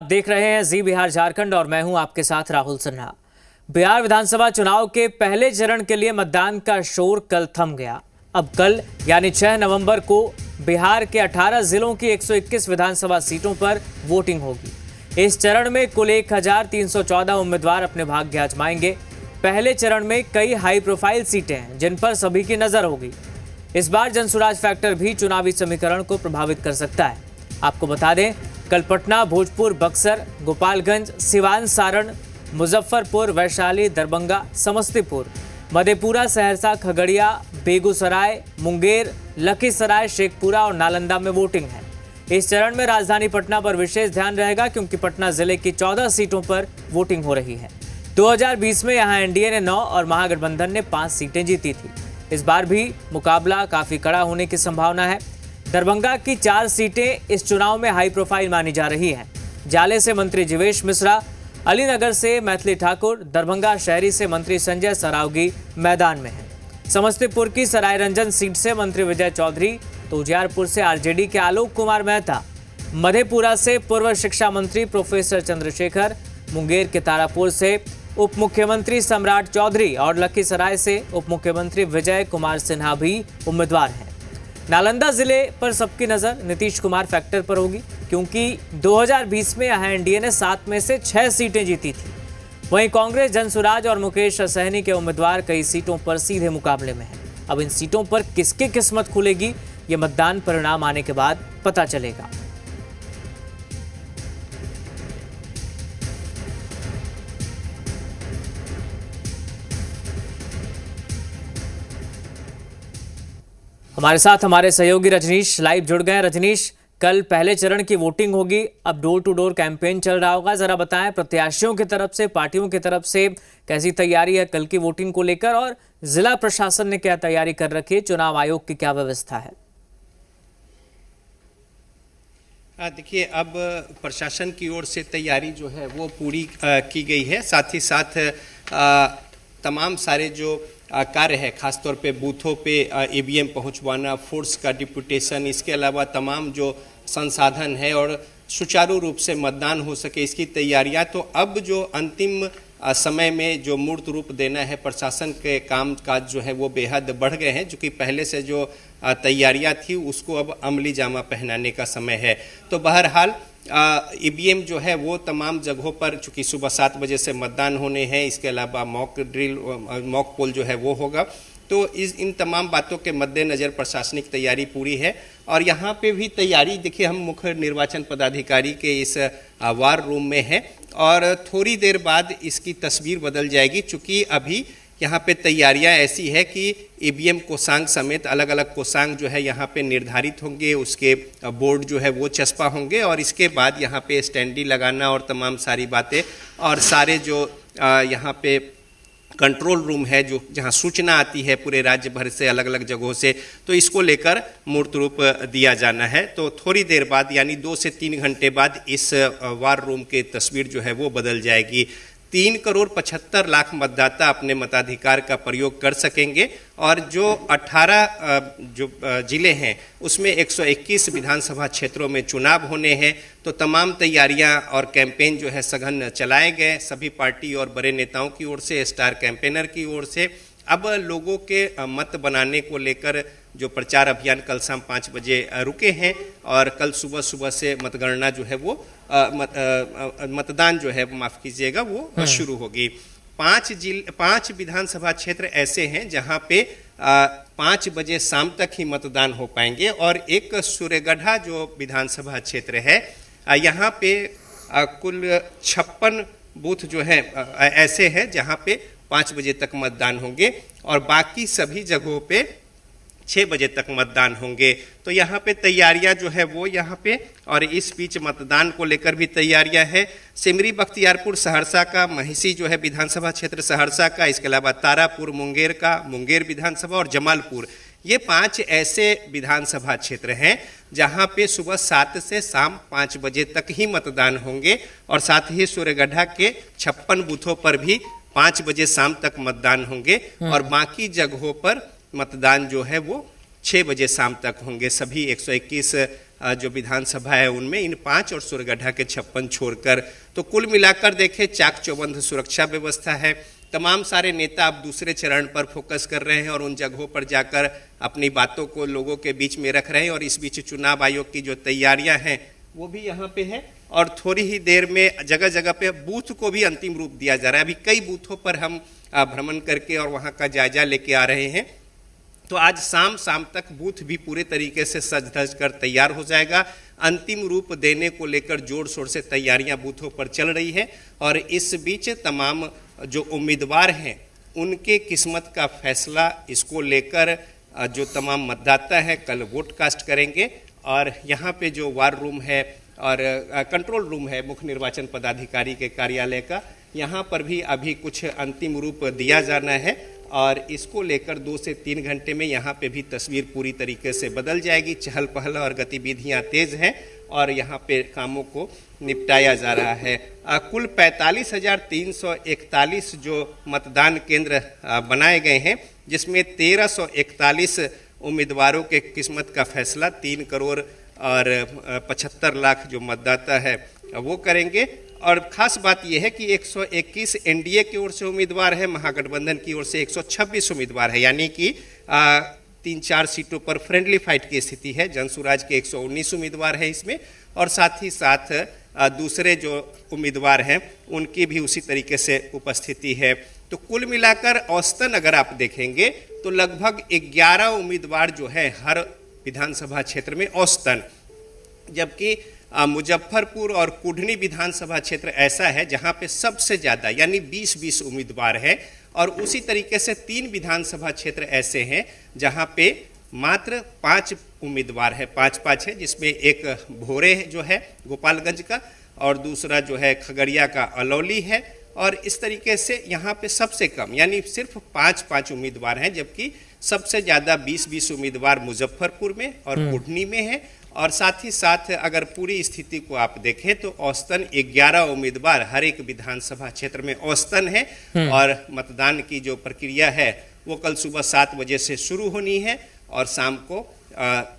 देख रहे हैं जी बिहार झारखंड और मैं हूं आपके साथ राहुल सिन्हा। बिहार विधानसभा चुनाव के पहले चरण के लिए मतदान का शोर कल थम गया। अब कल यानी 6 नवंबर को बिहार के 18 जिलों की 121 विधानसभा सीटों पर वोटिंग होगी। इस चरण में कुल 1314 उम्मीदवार अपने भाग्य आजमाएंगे। पहले चरण में कई हाई प्रोफाइल सीटें हैं जिन पर सभी की नजर होगी। इस बार जनसुराज फैक्टर भी चुनावी समीकरण को प्रभावित कर सकता है। आपको बता दें, कल पटना, भोजपुर, बक्सर, गोपालगंज, सिवान, सारण, मुजफ्फरपुर, वैशाली, दरभंगा, समस्तीपुर, मधेपुरा, सहरसा, खगड़िया, बेगूसराय, मुंगेर, लखीसराय, शेखपुरा और नालंदा में वोटिंग है। इस चरण में राजधानी पटना पर विशेष ध्यान रहेगा क्योंकि पटना जिले की 14 सीटों पर वोटिंग हो रही है। 2020 में यहां एनडीए ने 9 और महागठबंधन ने 5 सीटें जीती थी। इस बार भी मुकाबला काफी कड़ा होने की संभावना है। दरभंगा की 4 सीटें इस चुनाव में हाई प्रोफाइल मानी जा रही हैं। जाले से मंत्री जीवेश मिश्रा, अलीनगर से मैथिली ठाकुर, दरभंगा शहरी से मंत्री संजय सरावगी मैदान में हैं। समस्तीपुर की सरायरंजन सीट से मंत्री विजय चौधरी, तो उजियारपुर से आरजेडी के आलोक कुमार मेहता, मधेपुरा से पूर्व शिक्षा मंत्री प्रोफेसर चंद्रशेखर, मुंगेर के तारापुर से उप मुख्यमंत्री सम्राट चौधरी और लखीसराय से उप मुख्यमंत्री विजय कुमार सिन्हा भी उम्मीदवार हैं। नालंदा जिले पर सबकी नजर नीतीश कुमार फैक्टर पर होगी क्योंकि 2020 में यहां एनडीए ने 7 में से 6 सीटें जीती थी। वहीं कांग्रेस, जनसुराज और मुकेश सहनी के उम्मीदवार कई सीटों पर सीधे मुकाबले में हैं। अब इन सीटों पर किसकी किस्मत खुलेगी, ये मतदान परिणाम आने के बाद पता चलेगा। हमारे साथ हमारे सहयोगी रजनीश लाइव जुड़ गए। रजनीश, कल पहले चरण की वोटिंग होगी, अब डोर टू डोर कैंपेन चल रहा होगा। जरा बताएं, प्रत्याशियों की तरफ से, पार्टियों की तरफ से कैसी तैयारी है कल की वोटिंग को लेकर और जिला प्रशासन ने क्या तैयारी कर रखी है, चुनाव आयोग की क्या व्यवस्था है? देखिए, अब प्रशासन की ओर से तैयारी जो है वो पूरी की गई है। साथ ही साथ तमाम सारे जो कार्य है, खासतौर पे बूथों पे ईवीएम पहुंचवाना, फोर्स का डिप्यूटेशन, इसके अलावा तमाम जो संसाधन है और सुचारू रूप से मतदान हो सके, इसकी तैयारियां तो अब जो अंतिम समय में जो मूर्त रूप देना है, प्रशासन के काम काज जो है वो बेहद बढ़ गए हैं। जो कि पहले से जो तैयारियां थी उसको अब अमली जामा पहनाने का समय है। तो बहरहाल ईवीएम जो है वो तमाम जगहों पर, चूँकि सुबह 7 बजे से मतदान होने हैं, इसके अलावा मॉक पोल जो है वो होगा। तो इन तमाम बातों के मद्देनज़र प्रशासनिक तैयारी पूरी है। और यहाँ पे भी तैयारी देखिए, हम मुख्य निर्वाचन पदाधिकारी के इस वार रूम में हैं और थोड़ी देर बाद इसकी तस्वीर बदल जाएगी। चूँकि अभी यहाँ पे तैयारियाँ ऐसी है कि ईवीएम कोषांग समेत अलग अलग कोषांग जो है यहाँ पे निर्धारित होंगे, उसके बोर्ड जो है वो चस्पा होंगे और इसके बाद यहाँ पे स्टैंडी लगाना और तमाम सारी बातें और सारे जो यहाँ पे कंट्रोल रूम है जो जहाँ सूचना आती है पूरे राज्य भर से अलग अलग जगहों से, तो इसको लेकर मूर्त रूप दिया जाना है। तो थोड़ी देर बाद यानी 2 से 3 घंटे बाद इस वार रूम की तस्वीर जो है वो बदल जाएगी। 3,75,00,000 मतदाता अपने मताधिकार का प्रयोग कर सकेंगे और जो 18 जो जिले हैं उसमें 121 विधानसभा क्षेत्रों में चुनाव होने हैं। तो तमाम तैयारियां और कैंपेन जो है सघन चलाए गए, सभी पार्टी और बड़े नेताओं की ओर से, स्टार कैंपेनर की ओर से। अब लोगों के मत बनाने को लेकर जो प्रचार अभियान कल शाम 5 बजे रुके हैं और कल सुबह से मतगणना जो है वो मतदान जो है माफ कीजिएगा वो शुरू होगी। 5 विधानसभा क्षेत्र ऐसे हैं जहां पे 5 बजे शाम तक ही मतदान हो पाएंगे और एक सूर्यगढ़ा जो विधानसभा क्षेत्र है यहाँ पे कुल 56 बूथ जो है ऐसे हैं जहां पे 5 बजे तक मतदान होंगे और बाकी सभी जगहों पे 6 बजे तक मतदान होंगे। तो यहाँ पे तैयारियां जो है वो यहाँ पे, और इस बीच मतदान को लेकर भी तैयारियां है। सिमरी, बख्तियारपुर, सहरसा का, महिषी जो है विधानसभा क्षेत्र सहरसा का, इसके अलावा तारापुर, मुंगेर का, मुंगेर विधानसभा और जमालपुर, ये 5 ऐसे विधानसभा क्षेत्र हैं जहाँ पे सुबह 7 से शाम 5 बजे तक ही मतदान होंगे और साथ ही सूर्यगढ़ा के 56 बूथों पर भी 5 बजे शाम तक मतदान होंगे और बाकी जगहों पर मतदान जो है वो 6 बजे शाम तक होंगे। सभी 121 जो विधानसभा है उनमें, इन 5 और सूर्यगढ़ा के 56 छोड़कर। तो कुल मिलाकर देखें चाक चौबंद सुरक्षा व्यवस्था है। तमाम सारे नेता अब दूसरे चरण पर फोकस कर रहे हैं और उन जगहों पर जाकर अपनी बातों को लोगों के बीच में रख रहे हैं। और इस बीच चुनाव आयोग की जो तैयारियां हैं वो भी यहाँ पे है और थोड़ी ही देर में जगह जगह पे बूथ को भी अंतिम रूप दिया जा रहा है। अभी कई बूथों पर हम भ्रमण करके और वहाँ का जायजा लेके आ रहे हैं। तो आज शाम तक बूथ भी पूरे तरीके से सज धज कर तैयार हो जाएगा। अंतिम रूप देने को लेकर जोर शोर से तैयारियां बूथों पर चल रही है और इस बीच तमाम जो उम्मीदवार हैं उनके किस्मत का फैसला इसको लेकर जो तमाम मतदाता हैं कल वोट कास्ट करेंगे। और यहाँ पे जो वार रूम है और कंट्रोल रूम है मुख्य निर्वाचन पदाधिकारी के कार्यालय का, यहाँ पर भी अभी कुछ अंतिम रूप दिया जाना है और इसको लेकर 2 से 3 घंटे में यहाँ पे भी तस्वीर पूरी तरीके से बदल जाएगी। चहल पहल और गतिविधियाँ तेज हैं और यहाँ पे कामों को निपटाया जा रहा है। कुल 45,341 जो मतदान केंद्र बनाए गए हैं, जिसमें 1,341 उम्मीदवारों के किस्मत का फैसला 3 करोड़ और 75 लाख जो मतदाता है वो करेंगे। और खास बात यह है कि 121 एनडीए की ओर से उम्मीदवार है, महागठबंधन की ओर से 126 उम्मीदवार है, यानी कि 3-4 सीटों पर फ्रेंडली फाइट की स्थिति है। जनसुराज के 119 उम्मीदवार है इसमें और साथ ही साथ दूसरे जो उम्मीदवार हैं उनकी भी उसी तरीके से उपस्थिति है। तो कुल मिलाकर औसतन अगर आप देखेंगे तो लगभग 11 उम्मीदवार जो है हर विधानसभा क्षेत्र में औसतन, जबकि मुजफ्फरपुर और कुढ़नी विधानसभा क्षेत्र ऐसा है जहां पे सबसे ज़्यादा यानी 20-20 उम्मीदवार है और उसी तरीके से 3 विधानसभा क्षेत्र ऐसे हैं जहां पे मात्र 5 उम्मीदवार है, 5-5 है, जिसमें एक भोरे जो है गोपालगंज का और दूसरा जो है खगड़िया का अलौली है। और इस तरीके से यहाँ पे सबसे कम यानी सिर्फ 5-5 उम्मीदवार हैं, जबकि सबसे ज़्यादा 20-20 उम्मीदवार मुजफ्फरपुर में और कुढ़नी में है। और साथ ही साथ अगर पूरी स्थिति को आप देखें तो औसतन 11 उम्मीदवार हर एक विधानसभा क्षेत्र में औसतन है। और मतदान की जो प्रक्रिया है वो कल सुबह 7 बजे से शुरू होनी है और शाम को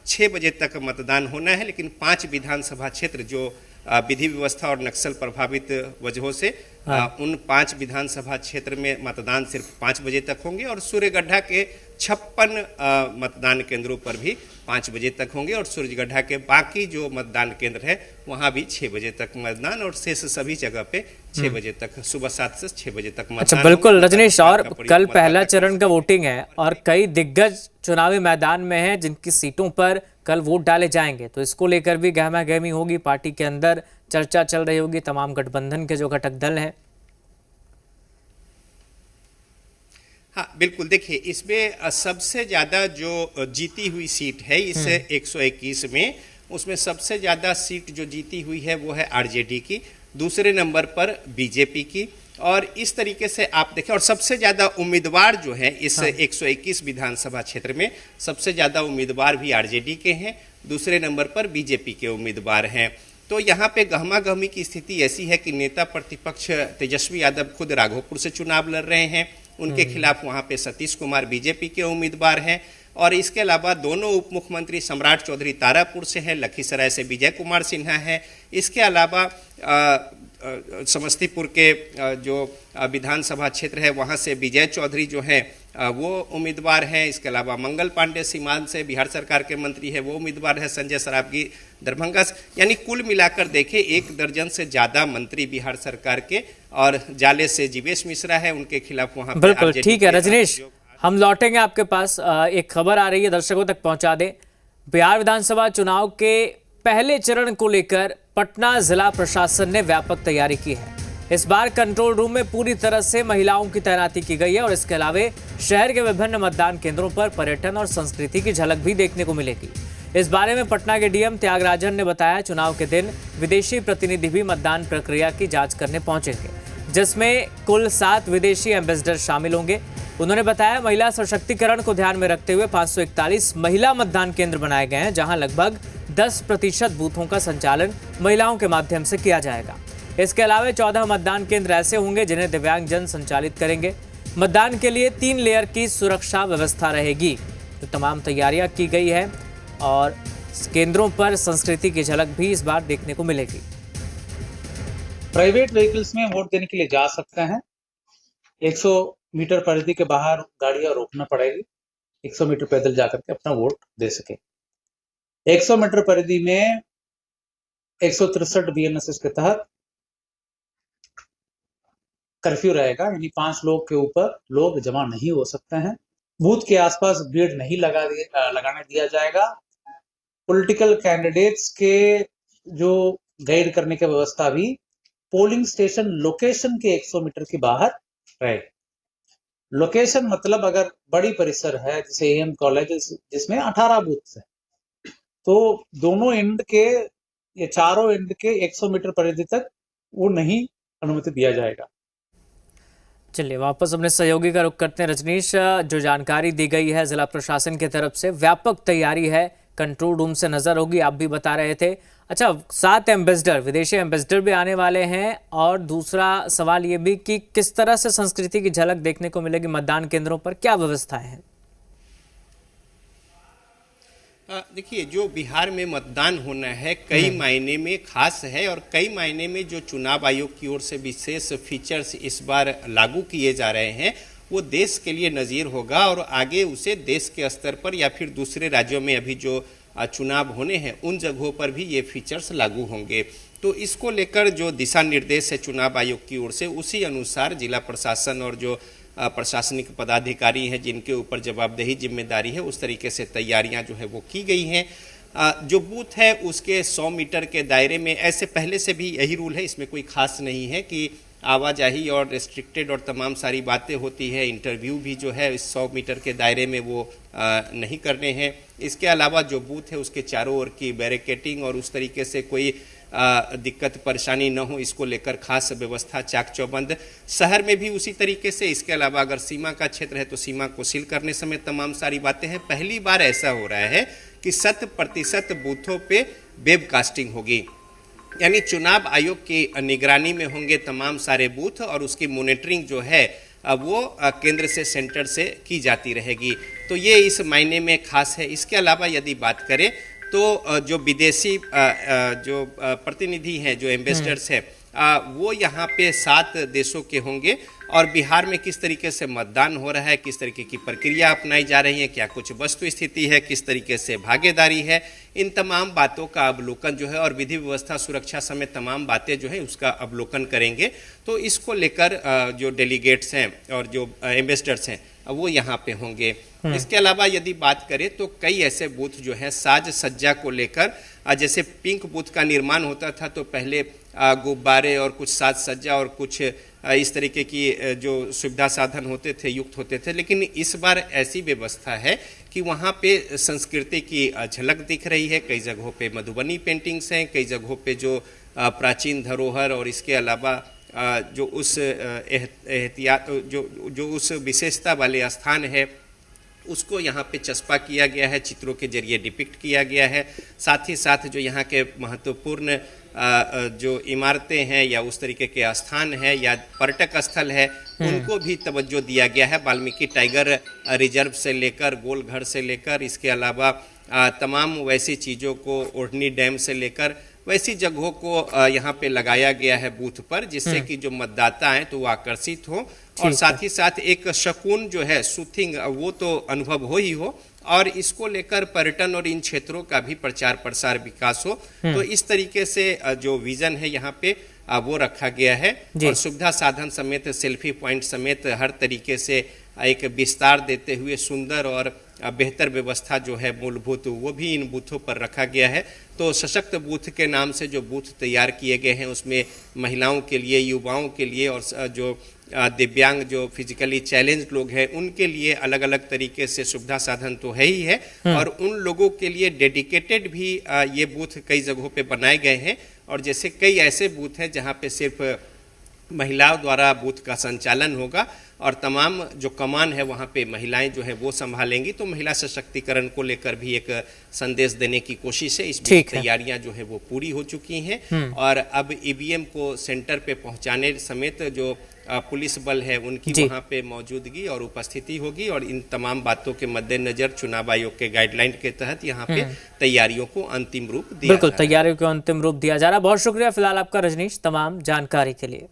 6 बजे तक मतदान होना है। लेकिन 5 विधानसभा क्षेत्र जो विधि व्यवस्था और नक्सल प्रभावित वजहों से उन 5 विधानसभा क्षेत्र में मतदान सिर्फ 5 बजे तक होंगे और सूर्यगढ़ा के 56 मतदान केंद्रों पर भी 5 बजे तक होंगे और सूर्यगढ़ा के बाकी जो मतदान केंद्र है वहां भी 6 बजे तक मतदान और शेष सभी जगह पे 6 बजे तक, सुबह 7 से 6 बजे तक मतदान। अच्छा, बिल्कुल रजनीश, और कल पहला चरण का वोटिंग है और कई दिग्गज चुनावी मैदान में हैं जिनकी सीटों पर कल वोट डाले जाएंगे, तो इसको लेकर भी गहमा गहमी होगी, पार्टी के अंदर चर्चा चल रही होगी तमाम गठबंधन के जो घटक दल हैं। हाँ बिल्कुल, देखिए इसमें सबसे ज़्यादा जो जीती हुई सीट है इस 121 में, उसमें सबसे ज़्यादा सीट जो जीती हुई है वो है आरजेडी की, दूसरे नंबर पर बीजेपी की। और इस तरीके से आप देखें और सबसे ज़्यादा उम्मीदवार जो हैं इस 121 विधानसभा क्षेत्र में सबसे ज़्यादा उम्मीदवार भी आरजेडी के हैं, दूसरे नंबर पर बीजेपी के उम्मीदवार हैं। तो यहाँ पे गहमा गहमी की स्थिति ऐसी है कि नेता प्रतिपक्ष तेजस्वी यादव खुद राघोपुर से चुनाव लड़ रहे हैं, उनके खिलाफ वहाँ पे सतीश कुमार बीजेपी के उम्मीदवार हैं। और इसके अलावा दोनों उप मुख्यमंत्री सम्राट चौधरी तारापुर से हैं, लखीसराय से विजय कुमार सिन्हा है। इसके अलावा समस्तीपुर के जो विधानसभा क्षेत्र है वहाँ से विजय चौधरी जो हैं वो उम्मीदवार हैं। इसके अलावा मंगल पांडे सीमांत से बिहार सरकार के मंत्री है वो उम्मीदवार है, संजय सरावगी दरभंगा से। यानी कुल मिलाकर देखें 1 दर्जन से ज़्यादा मंत्री बिहार सरकार के और जाले से जीवेश मिश्रा है, उनके खिलाफ वहाँ पे बिल्कुल ठीक है रजनीश, हम लौटेंगे आपके पास। एक खबर आ रही है, दर्शकों तक पहुंचा दें। बिहार विधानसभा चुनाव के पहले चरण को लेकर पटना जिला प्रशासन ने व्यापक तैयारी की है। इस बार कंट्रोल रूम में पूरी तरह से महिलाओं की तैनाती की गई है और इसके अलावा शहर के विभिन्न मतदान केंद्रों पर पर्यटन और संस्कृति की झलक भी देखने को मिलेगी। इस बारे में पटना के डीएम त्यागराजन ने बताया, चुनाव के दिन विदेशी प्रतिनिधि भी मतदान प्रक्रिया की जांच करने पहुंचेंगे, जिसमें कुल 7 विदेशी एम्बेसडर शामिल होंगे। उन्होंने बताया, महिला सशक्तिकरण को ध्यान में रखते हुए 541 महिला मतदान केंद्र बनाए गए हैं, जहां लगभग 10% बूथों का संचालन महिलाओं के माध्यम से किया जाएगा। इसके अलावा 14 मतदान केंद्र ऐसे होंगे जिन्हें दिव्यांगजन संचालित करेंगे। मतदान के लिए 3 लेयर की सुरक्षा व्यवस्था रहेगी। तो तमाम तैयारियां की गई है और केंद्रों पर संस्कृति की झलक भी इस बार देखने को मिलेगी। प्राइवेट व्हीकल्स में वोट देने के लिए जा सकते हैं। 100 मीटर परिधि के बाहर गाड़ियां रोकना पड़ेगी। 100 मीटर पैदल जाकर के अपना वोट दे सके। 100 मीटर परिधि में 163 बीएनएसएस के तहत कर्फ्यू रहेगा, यानी 5 लोग के ऊपर लोग जमा नहीं हो सकते हैं। बूथ के आसपास भीड़ नहीं लगाने दिया जाएगा। पॉलिटिकल कैंडिडेट्स के जो गाइड करने की व्यवस्था भी पोलिंग स्टेशन लोकेशन के 100 मीटर के बाहर रहेगी। लोकेशन मतलब अगर बड़ी परिसर है जैसे एएम कॉलेज जिसमें 18 बूथ है, तो दोनों एंड के या चारों एंड के 100 मीटर परिधि तक वो नहीं अनुमति दिया जाएगा। चलिए वापस अपने सहयोगी का रुख करते हैं। रजनीश, जो जानकारी दी गई है जिला प्रशासन की तरफ से, व्यापक तैयारी है, कंट्रोल रूम से नजर होगी, आप भी बता रहे थे। अच्छा, 7 एम्बेसडर, विदेशी एम्बेसडर भी आने वाले हैं, और दूसरा सवाल ये भी कि किस तरह से संस्कृति की झलक देखने को मिलेगी मतदान केंद्रों पर, क्या व्यवस्थाएं हैं? देखिए, जो बिहार में मतदान होना है कई मायने में खास है, और कई मायने में जो चुनाव आयोग की ओर से विशेष फीचर्स इस बार लागू किए जा रहे हैं वो देश के लिए नज़ीर होगा, और आगे उसे देश के स्तर पर या फिर दूसरे राज्यों में अभी जो चुनाव होने हैं उन जगहों पर भी ये फीचर्स लागू होंगे। तो इसको लेकर जो दिशा निर्देश है चुनाव आयोग की ओर से, उसी अनुसार जिला प्रशासन और जो प्रशासनिक पदाधिकारी हैं जिनके ऊपर जवाबदेही जिम्मेदारी है, उस तरीके से तैयारियां जो है वो की गई हैं। जो बूथ है उसके 100 मीटर के दायरे में, ऐसे पहले से भी यही रूल है, इसमें कोई खास नहीं है कि आवाजाही और रेस्ट्रिक्टेड और तमाम सारी बातें होती है। इंटरव्यू भी जो है इस 100 मीटर के दायरे में वो नहीं करने हैं। इसके अलावा जो बूथ है उसके चारों ओर की बैरिकेटिंग और उस तरीके से कोई दिक्कत परेशानी न हो, इसको लेकर खास व्यवस्था चाक चौबंद। शहर में भी उसी तरीके से। इसके अलावा अगर सीमा का क्षेत्र है तो सीमा को सील करने समेत तमाम सारी बातें हैं। पहली बार ऐसा हो रहा है कि 100% बूथों पे वेबकास्टिंग होगी, यानी चुनाव आयोग की निगरानी में होंगे तमाम सारे बूथ, और उसकी मॉनिटरिंग जो है वो केंद्र से, सेंटर से की जाती रहेगी। तो ये इस मायने में खास है। इसके अलावा यदि बात करें तो जो विदेशी जो प्रतिनिधि हैं, जो एम्बेसडर्स हैं, वो यहाँ पे 7 देशों के होंगे, और बिहार में किस तरीके से मतदान हो रहा है, किस तरीके की प्रक्रिया अपनाई जा रही है, क्या कुछ वस्तु स्थिति है, किस तरीके से भागीदारी है, इन तमाम बातों का अवलोकन जो है, और विधि व्यवस्था सुरक्षा समेत तमाम बातें जो है उसका अवलोकन करेंगे। तो इसको लेकर जो डेलीगेट्स हैं और जो एम्बेसडर्स हैं वो यहाँ पे होंगे। इसके अलावा यदि बात करें तो कई ऐसे बूथ जो हैं साज सज्जा को लेकर, जैसे पिंक बूथ का निर्माण होता था तो पहले गुब्बारे और कुछ साज सज्जा और कुछ इस तरीके की जो सुविधा साधन होते थे, युक्त होते थे, लेकिन इस बार ऐसी व्यवस्था है कि वहाँ पे संस्कृति की झलक दिख रही है। कई जगहों पे मधुबनी पेंटिंग्स हैं, कई जगहों पे जो प्राचीन धरोहर और इसके अलावा जो उस एहतियात जो उस विशेषता वाले स्थान है उसको यहाँ पे चस्पा किया गया है, चित्रों के जरिए डिपिक्ट किया गया है। साथ ही साथ जो यहाँ के महत्वपूर्ण जो इमारतें हैं या उस तरीके के स्थान है या पर्यटक स्थल है उनको भी तवज्जो दिया गया है। वाल्मीकि टाइगर रिजर्व से लेकर गोलघर से लेकर, इसके अलावा तमाम वैसी चीज़ों को, ओढ़नी डैम से लेकर वैसी जगहों को यहाँ पे लगाया गया है बूथ पर, जिससे कि जो मतदाता हैं तो वो आकर्षित हो, और साथ ही साथ एक सुकून जो है, सूथिंग, वो तो अनुभव हो ही हो, और इसको लेकर पर्यटन और इन क्षेत्रों का भी प्रचार प्रसार विकास हो। तो इस तरीके से जो विजन है यहाँ पे वो रखा गया है, और सुविधा साधन समेत, सेल्फी पॉइंट समेत हर तरीके से एक विस्तार देते हुए सुंदर और बेहतर व्यवस्था जो है मूलभूत, वो भी इन बूथों पर रखा गया है। तो सशक्त बूथ के नाम से जो बूथ तैयार किए गए हैं उसमें महिलाओं के लिए, युवाओं के लिए, और जो दिव्यांग, जो फिजिकली चैलेंज लोग हैं उनके लिए अलग अलग तरीके से सुविधा साधन तो है ही है, और उन लोगों के लिए डेडिकेटेड भी ये बूथ कई जगहों पे बनाए गए हैं। और जैसे कई ऐसे बूथ हैं जहाँ पे सिर्फ महिलाओं द्वारा बूथ का संचालन होगा और तमाम जो कमान है वहाँ पे महिलाएं जो है वो संभालेंगी। तो महिला सशक्तिकरण को लेकर भी एक संदेश देने की कोशिश है। इस बीच तैयारियां जो है वो पूरी हो चुकी हैं और अब ईवीएम को सेंटर पे पहुंचाने समेत जो पुलिस बल है उनकी वहाँ पे मौजूदगी और उपस्थिति होगी और इन तमाम बातों के मद्देनजर चुनाव आयोग के गाइडलाइन के तहत यहाँ पे तैयारियों को अंतिम रूप दिया बिल्कुल तैयारियों को अंतिम रूप दिया जा रहा है। बहुत शुक्रिया फिलहाल आपका रजनीश तमाम जानकारी के लिए।